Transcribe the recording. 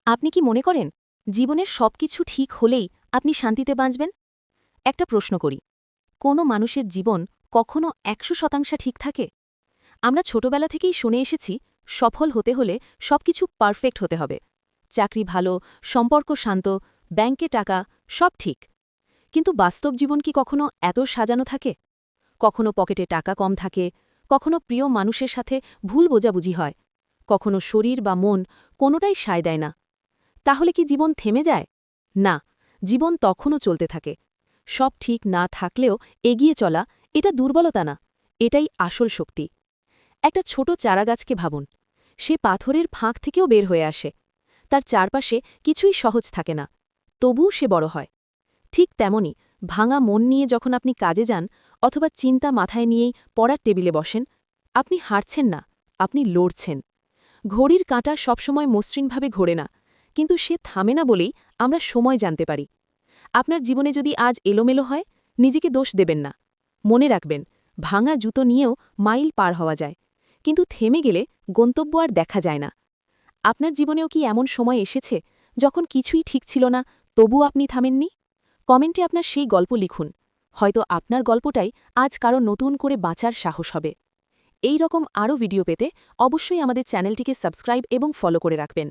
আপনি কি মনে করেন জীবনের সবকিছু ঠিক হলেই আপনি শান্তিতে বাঁচবেন? একটা প্রশ্ন করি, কোনো মানুষের জীবন কখনো ১০০% ঠিক থাকে? আমরা ছোটবেলা থেকেই শুনে এসেছি সফল হতে হলে সবকিছু পারফেক্ট হতে হবে। চাকরি ভালো, সম্পর্ক শান্ত, ব্যাংকে টাকা, সব ঠিক। কিন্তু বাস্তব জীবন কি কখনো এত সাজানো থাকে? কখনো পকেটে টাকা কম থাকে, কখনো প্রিয় মানুষের সাথে ভুল বোঝাবুঝি হয়, কখনো শরীর বা মন কোনোটাই সায় দেয় না। তাহলে কি জীবন থেমে যায়? না, জীবন তখনও চলতে থাকে। সব ঠিক না থাকলেও এগিয়ে চলা এটা দুর্বলতা না, এটাই আসল শক্তি। একটা ছোট চারাগাছকে ভাবুন, সে পাথরের ফাঁক থেকেও বের হয়ে আসে। তার চারপাশে কিছুই সহজ থাকে না, তবুও সে বড় হয়। ঠিক তেমনি ভাঙা মন নিয়ে যখন আপনি কাজে যান অথবা চিন্তা মাথায় নিয়েই পড়ার টেবিলে বসেন, আপনি হারছেন না, আপনি লড়ছেন। ঘড়ির কাঁটা সবসময় মসৃণভাবে ঘোরে না, কিন্তু সে থামে না বলেই আমরা সময় জানতে পারি। আপনার জীবনে যদি আজ এলোমেলো হয়, নিজেকে দোষ দেবেন না। মনে রাখবেন, ভাঙা জুতো নিয়েও মাইল পার হওয়া যায়, কিন্তু থেমে গেলে গন্তব্য আর দেখা যায় না। আপনার জীবনেও কি এমন সময় এসেছে যখন কিছুই ঠিক ছিল না, তবুও আপনি থামেননি? কমেন্টে আপনার সেই গল্প লিখুন, হয়তো আপনার গল্পটাই আজ কারো নতুন করে বাঁচার সাহস হবে। এই রকম আরও ভিডিও পেতে অবশ্যই আমাদের চ্যানেলটিকে সাবস্ক্রাইব এবং ফলো করে রাখবেন।